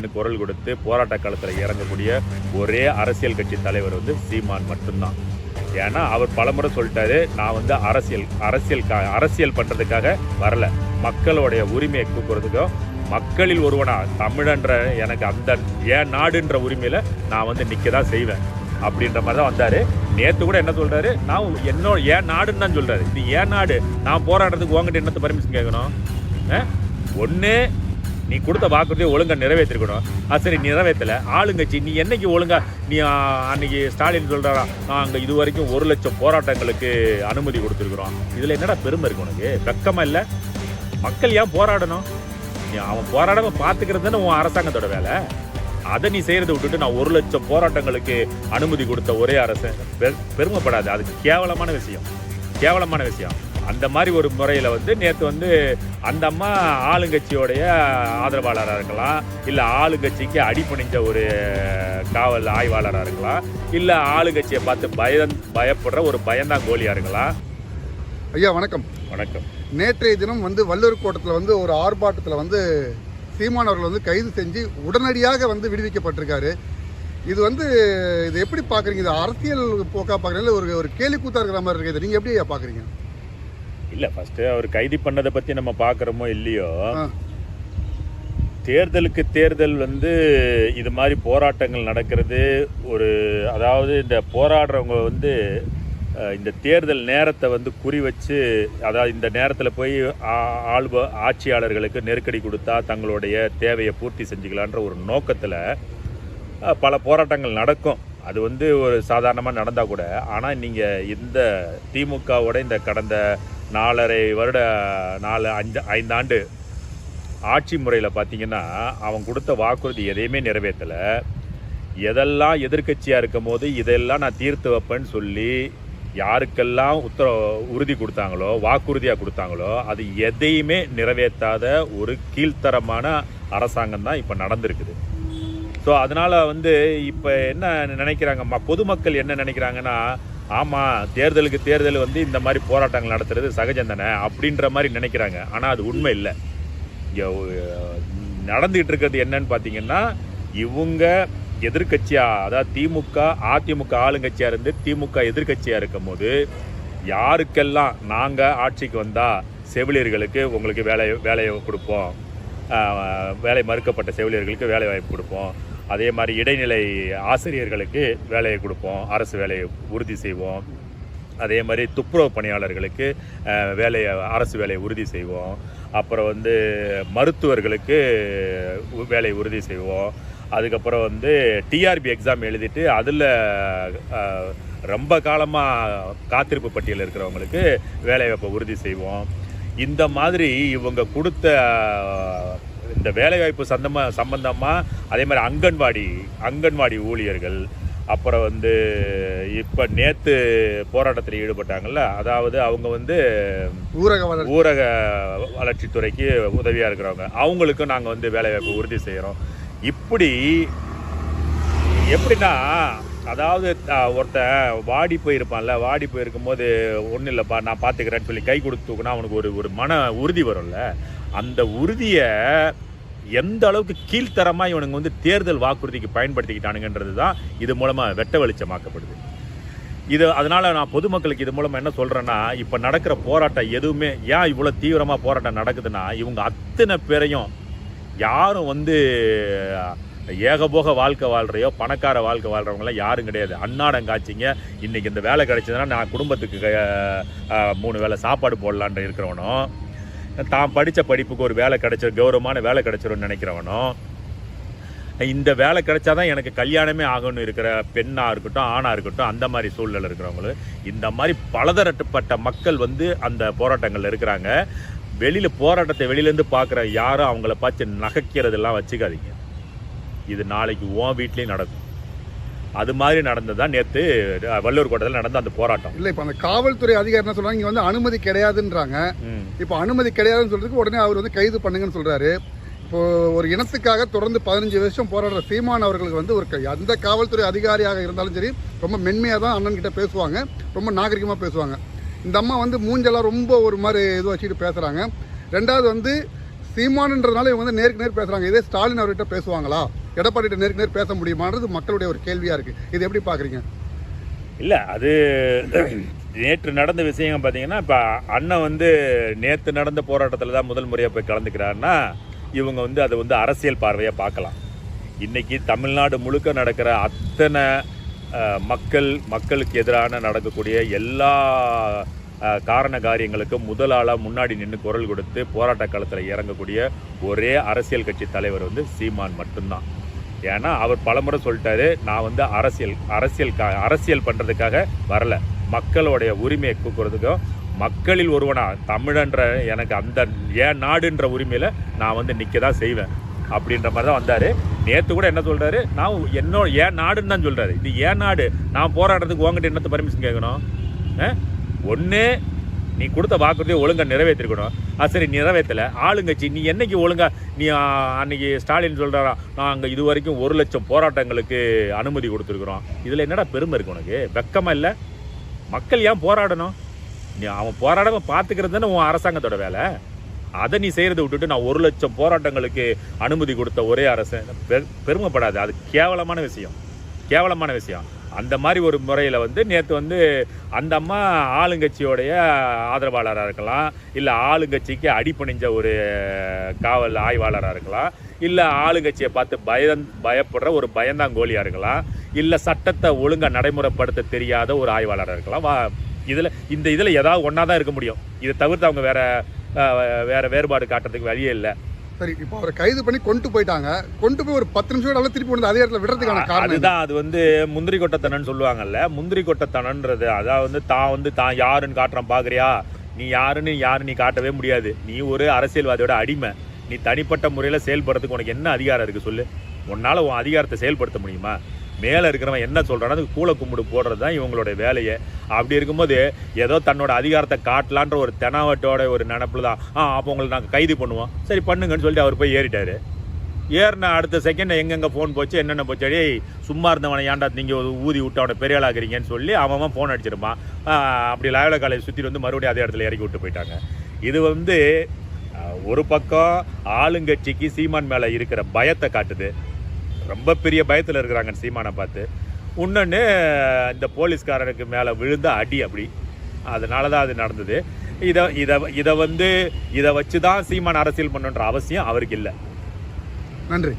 அப்படின்னு குரல் கொடுத்து போராட்ட காலத்தில் இறங்கக்கூடிய ஒரே அரசியல் கட்சி தலைவர் வந்து சீமான் மட்டும்தான். ஏன்னா அவர் பலமுறை சொல்லிட்டாரு, நான் வந்து அரசியல் பண்ணுறதுக்காக வரல, மக்களுடைய உரிமையை கூக்குறதுக்கும் மக்களில் ஒருவனா தமிழன்ற எனக்கு அந்த ஏன் நாடுன்ற உரிமையில் நான் வந்து நிற்க தான் செய்வேன் அப்படின்ற மாதிரி தான் வந்தார். நேற்று கூட என்ன சொல்கிறாரு, நான் ஏன் நாடுன்னு தான் சொல்கிறாரு. இது ஏன் நாடு, நான் போராடுறதுக்கு உங்ககிட்ட என்னத்தை பர்மிஷன் கேட்கணும்? ஒன்று நீ கொடுத்த வாக்குறுதியை ஒழுங்காக நிறைவேற்றிருக்கணும். சரி நிறைவேற்றலை, ஆளுங்கட்சி நீ என்னைக்கு ஒழுங்காக நீ அன்னைக்கு ஸ்டாலின் சொல்கிறாரா, நாங்கள் இது வரைக்கும் 1 லட்சம் போராட்டங்களுக்கு அனுமதி கொடுத்துருக்குறோம். இதில் என்னடா பெருமை இருக்கு உனக்கு? வெக்கமாக இல்லை? மக்கள் ஏன் போராடணும்? அவன் போராடாமல் பார்த்துக்கிறது தானே உன் அரசாங்கத்தோட வேலை. அதை நீ செய்கிறத விட்டுட்டு நான் 1 லட்சம் போராட்டங்களுக்கு அனுமதி கொடுத்த ஒரே அரசு பெருமைப்படாது. அது கேவலமான விஷயம். அந்த மாதிரி ஒரு முறையில் வந்து நேற்று வந்து அந்த அம்மா ஆளுங்கட்சியோடைய ஆதரவாளராக இருக்கலாம், இல்லை ஆளுங்கட்சிக்கு அடிபணிஞ்ச ஒரு காவல் ஆய்வாளராக இருக்கலாம், இல்லை ஆளுங்கட்சியை பார்த்து பயப்படுற ஒரு பயந்தாங்கோலியாக இருக்கலாம். ஐயா வணக்கம். வணக்கம். நேற்றைய தினம் வந்து வள்ளுவர் கோட்டத்தில் வந்து ஒரு ஆர்ப்பாட்டத்தில் வந்து சீமான் அவர்கள் வந்து கைது செஞ்சு உடனடியாக வந்து விடுவிக்கப்பட்டிருக்காரு. இது வந்து இது எப்படி பார்க்குறீங்க? இது அரசியல் போக்கா பார்க்குறீங்க, ஒரு கேலி கூத்தா இருக்கிற மாதிரி இருக்குது. நீங்கள் எப்படி பார்க்குறீங்க? இல்லை, ஃபஸ்ட்டு அவர் கைது பண்ணதை பற்றி நம்ம பார்க்குறோமோ இல்லையோ, தேர்தலுக்கு தேர்தல் வந்து இது மாதிரி போராட்டங்கள் நடக்கிறது அதாவது இந்த போராடுறவங்க வந்து இந்த தேர்தல் நேரத்தை வந்து குறி வச்சு, அதாவது இந்த நேரத்தில் போய் ஆட்சியாளர்களுக்கு நெருக்கடி கொடுத்தா தங்களுடைய தேவையை பூர்த்தி செஞ்சுக்கலான்ற ஒரு நோக்கத்தில் பல போராட்டங்கள் நடக்கும். அது வந்து ஒரு சாதாரணமாக நடந்தால் கூட, ஆனால் நீங்கள் இந்த திமுகவோட இந்த கடந்த 5 ஆண்டு ஆட்சி முறையில் பார்த்தீங்கன்னா அவன் கொடுத்த வாக்குறுதி எதையுமே நிறைவேற்றலை. எதெல்லாம் எதிர்க்கட்சியாக இருக்கும் போது இதெல்லாம் நான் தீர்த்து வைப்பேன்னு சொல்லி யாருக்கெல்லாம் உறுதி கொடுத்தாங்களோ, வாக்குறுதியாக கொடுத்தாங்களோ, அது எதையுமே நிறைவேற்றாத ஒரு கீழ்த்தரமான அரசாங்கம் தான் இப்போ நடந்திருக்குது. ஸோ அதனால் வந்து இப்போ என்ன நினைக்கிறாங்க பொதுமக்கள், என்ன நினைக்கிறாங்கன்னா, ஆமாம் தேர்தலுக்கு தேர்தல் வந்து இந்த மாதிரி போராட்டங்கள் நடத்துறது சகஜம் தானே அப்படின்ற மாதிரி நினைக்கிறாங்க. ஆனால் அது உண்மை இல்லை. இங்கே நடந்துகிட்டு இருக்கிறது என்னன்னு பார்த்தீங்கன்னா, இவங்க எதிர்கட்சியாக, அதாவது அதிமுக ஆளுங்கட்சியாக இருந்து திமுக எதிர்கட்சியாக இருக்கும் போது யாருக்கெல்லாம் நாங்கள் ஆட்சிக்கு வந்தால் செவிலியர்களுக்கு உங்களுக்கு வேலையை கொடுப்போம், வேலை மறுக்கப்பட்ட செவிலியர்களுக்கு வேலை வாய்ப்பு கொடுப்போம், அதே மாதிரி இடைநிலை ஆசிரியர்களுக்கு வேலையை கொடுப்போம், அரசு வேலையை உறுதி செய்வோம், அதே மாதிரி துப்புரவு பணியாளர்களுக்கு அரசு வேலையை உறுதி செய்வோம், அப்புறம் வந்து மருத்துவர்களுக்கு வேலை உறுதி செய்வோம், அதுக்கப்புறம் வந்து டிஆர்பி எக்ஸாம் எழுதிட்டு அதில் ரொம்ப காலமாக காத்திருப்பு பட்டியலில் இருக்கிறவங்களுக்கு வேலைவாய்ப்பை உறுதி செய்வோம். இந்த மாதிரி இவங்க கொடுத்த இந்த வேலைவாய்ப்பு சம்பந்தமாக அதே மாதிரி அங்கன்வாடி ஊழியர்கள், அப்புறம் வந்து இப்போ நேற்று போராட்டத்தில் ஈடுபட்டாங்கள்ல, அதாவது அவங்க வந்து ஊரக வளர்ச்சித்துறைக்கு உதவியாக இருக்கிறவங்க, அவங்களுக்கும் நாங்கள் வந்து வேலைவாய்ப்பு உறுதி செய்கிறோம். இப்படி எப்படின்னா, அதாவது ஒருத்தன் வாடி போயிருக்கும் போது ஒன்றும் இல்லைப்பா நான் பார்த்துக்கிறேன்னு சொல்லி கை கொடுத்து தூக்குனா அவனுக்கு ஒரு மன உறுதி வரும்ல, அந்த உறுதியை எந்த அளவுக்கு கீழ்த்தரமாக இவனுங்க வந்து தேர்தல் வாக்குறுதிக்கு பயன்படுத்திக்கிட்டானுங்கன்றது தான் இது மூலமாக வெட்ட வெளிச்சமாக்கப்படுது. அதனால் நான் பொதுமக்களுக்கு இது மூலமாக என்ன சொல்கிறேன்னா, இப்போ நடக்கிற போராட்டம் எதுவுமே ஏன் இவ்வளோ தீவிரமாக போராட்டம் நடக்குதுன்னா, இவங்க அத்தனை பேரையும் யாரும் வந்து ஏகபோக வாழ்க்கை வாழ்றையோ பணக்கார வாழ்க்கை வாழ்கிறவங்களாம் யாரும் கிடையாது. அன்னாடங்காட்சிங்க இன்றைக்கி இந்த வேலை கிடைச்சதுன்னா நான் குடும்பத்துக்கு 3 வேளை சாப்பாடு போடலான்ற இருக்கிறவனும், தான் படித்த படிப்புக்கு ஒரு வேலை கௌரவமான வேலை கிடைச்சிரும்னு நினைக்கிறவனும், இந்த வேலை கிடைச்சாதான் எனக்கு கல்யாணமே ஆகணும்னு இருக்கிற பெண்ணாக இருக்கட்டும் ஆணாக இருக்கட்டும், அந்த மாதிரி சூழ்நிலை இருக்கிறவங்களும், இந்த மாதிரி பலதரப்பட்ட மக்கள் வந்து அந்த போராட்டங்களில் இருக்கிறாங்க. போராட்டத்தை வெளியிலேருந்து பார்க்குற யாரும் அவங்கள பார்த்து நகைக்கிறதெல்லாம் வச்சுக்காதீங்க. இது நாளைக்கு உன் வீட்லேயும் நடக்கும். அது மாதிரி நடந்ததுதான் நேற்று வள்ளுவர் கோட்டத்தில் நடந்த அந்த போராட்டம். இல்லை, இப்போ அந்த காவல்துறை அதிகாரி என்ன சொல்கிறாங்க, இங்கே வந்து அனுமதி கிடையாதுன்றாங்க. இப்போ அனுமதி கிடையாதுன்னு சொல்றதுக்கு உடனே அவர் வந்து கைது பண்ணுங்கன்னு சொல்கிறாரு. இப்போது ஒரு இனத்துக்காக தொடர்ந்து 15 வருஷம் போராடுற சீமான் அவர்களுக்கு வந்து எந்த காவல்துறை அதிகாரியாக இருந்தாலும் சரி ரொம்ப மென்மையாக தான் அண்ணன்கிட்ட பேசுவாங்க, ரொம்ப நாகரிகமாக பேசுவாங்க. இந்த அம்மா வந்து மூஞ்செல்லாம் ரொம்ப ஒரு மாதிரி இது வச்சுக்கிட்டு பேசுகிறாங்க. ரெண்டாவது வந்து சீமானுன்றதுனால இவங்க வந்து நேருக்கு நேர் பேசுறாங்க. இதே ஸ்டாலின் அவர்கிட்ட பேசுவாங்களா, எடப்பாடிகிட்ட நேருக்கு நேர் பேச முடியுமான்றது மக்களுடைய ஒரு கேள்வியா இருக்கு. இது எப்படி பாக்குறீங்க? இல்லை, அது நேற்று நடந்த விஷயம் பார்த்தீங்கன்னா, இப்போ அண்ணன் வந்து நேற்று நடந்த போராட்டத்தில் தான் முதல் முறையாக போய் கலந்துக்கிறாருன்னா இவங்க வந்து அதை வந்து அரசியல் பார்வையாக பார்க்கலாம். இன்றைக்கி தமிழ்நாடு முழுக்க நடக்கிற அத்தனை மக்களுக்கு எதிரான நடக்கக்கூடிய எல்லா காரண காரியங்களுக்கும் முதல் ஆளாக முன்னாடி நின்று குரல் கொடுத்து போராட்ட காலத்தில் இறங்கக்கூடிய ஒரே அரசியல் கட்சி தலைவர் வந்து சீமான் மட்டும்தான். ஏன்னா அவர் பலமுறை சொல்லிட்டாரு, நான் வந்து அரசியல் பண்ணுறதுக்காக வரல, மக்களுடைய உரிமையை கூக்குறதுக்கும் மக்களில் ஒருவனா தமிழன்ற எனக்கு அந்த ஏன் நாடுன்ற உரிமையில் நான் வந்து நிற்க தான் செய்வேன் அப்படின்ற மாதிரி தான் வந்தார். நேற்று கூட என்ன சொல்கிறாரு, நான் ஏன் நாடுன்னு தான் சொல்கிறாரு. இது ஏன் நாடு, நான் போராடுறதுக்கு உங்ககிட்ட என்னத்தை பர்மிஷன் கேட்கணும்? ஒன்று நீ கொடுத்த வாக்குறுதியை ஒழுங்காக நிறைவேற்றிருக்கணும். சரி, நிறைவேற்றலை, ஆளுங்கட்சி நீ என்னைக்கு ஒழுங்காக நீ அன்னைக்கு ஸ்டாலின் சொல்கிறாரா, நாங்கள் இது வரைக்கும் 1 லட்சம் போராட்டங்களுக்கு அனுமதி கொடுத்துருக்குறோம். இதில் என்னடா பெருமை இருக்கு உனக்கு? வெக்கமாக இல்லை? மக்கள் ஏன் போராடணும்? நீ அவன் போராடாமல் பார்த்துக்கிறது தானே உன் அரசாங்கத்தோட வேலை. அதை நீ செய்கிறத விட்டுட்டு நான் 1 லட்சம் போராட்டங்களுக்கு அனுமதி கொடுத்த ஒரே அரசு பெருமைப்படாது. அது கேவலமான விஷயம். அந்த மாதிரி ஒரு முறையில் வந்து நேற்று வந்து அந்த அம்மா ஆளுங்கட்சியோடைய ஆதரவாளராக இருக்கலாம், இல்லை ஆளுங்கட்சிக்கு அடிபணிஞ்ச ஒரு காவல் ஆய்வாளராக இருக்கலாம், இல்லை ஆளுங்கட்சியை பார்த்து பயப்படுற ஒரு பயந்தாங்கோலியாக இருக்கலாம், இல்லை சட்டத்தை ஒழுங்காக நடைமுறைப்படுத்த தெரியாத ஒரு ஆய்வாளராக இருக்கலாம். இதில் ஏதாவது ஒன்றா தான் இருக்க முடியும். இதை தவிர்த்து அவங்க வேற வேறுபாடு காட்டுறதுக்கு வழியே இல்லை. சரி, இப்போ அவரை கைது பண்ணி கொண்டு போயிட்டாங்க. கொண்டு போய் ஒரு 10 நிமிஷம் திருப்பி கொண்டு அதே இடத்துல விடுறதுக்கான காரணம் அதுதான். அது வந்து முந்திரி கொட்டத்தனன்னு சொல்லுவாங்கல்ல. முந்திரி கொட்டத்தனன்றது அதாவது தான் யாருன்னு காட்டுறான் பார்க்குறியா, நீ யாருன்னு நீ காட்டவே முடியாது. நீ ஒரு அரசியல்வாதியோட அடிமை. நீ தனிப்பட்ட முறையில் செயல்படுறதுக்கு உனக்கு என்ன அதிகாரம் இருக்குது சொல்லு? உன்னால் உன் அதிகாரத்தை செயல்படுத்த முடியுமா? மேலே இருக்கிறவன் என்ன சொல்கிறான் அதுக்கு கூளை கும்பிடு போடுறது தான் இவங்களுடைய வேலையை. அப்படி இருக்கும்போது ஏதோ தன்னோட அதிகாரத்தை காட்டலான்ற ஒரு தெனாவட்டோட ஒரு நினப்பில் தான் அப்போ உங்களை நாங்கள் கைது பண்ணுவோம், சரி பண்ணுங்கன்னு சொல்லிட்டு அவர் போய் ஏறிட்டார். ஏறின அடுத்த செகண்ட் எங்கெங்கே ஃபோன் போச்சு, என்னென்ன போச்சு, அடி சும்மா இருந்தவனை ஏன்டா நீங்கள் ஊதி விட்டு அவனை பெரிய ஆளாக்குறீங்கன்னு சொல்லி அவன் ஃபோன் அடிச்சிருப்பான். அப்படி லாயோலா காலேஜ் சுற்றிட்டு வந்து மறுபடியும் அதே இடத்துல இறக்கி விட்டு போயிட்டாங்க. இது வந்து ஒரு பக்கம் ஆளுங்கட்சிக்கு சீமான் மேலே இருக்கிற பயத்தை காட்டுது. ரொம்ப பெரிய பயத்தில் இருக்கிறாங்க சீமானை பார்த்து. இன்னொன்று இந்த போலீஸ்காரனுக்கு மேலே விழுந்த அடி அப்படி, அதனால தான் அது நடந்தது. இதை வச்சு தான் சீமான் அரசியல் பண்ணுன்ற அவசியம் அவருக்கு இல்லை. நன்றி.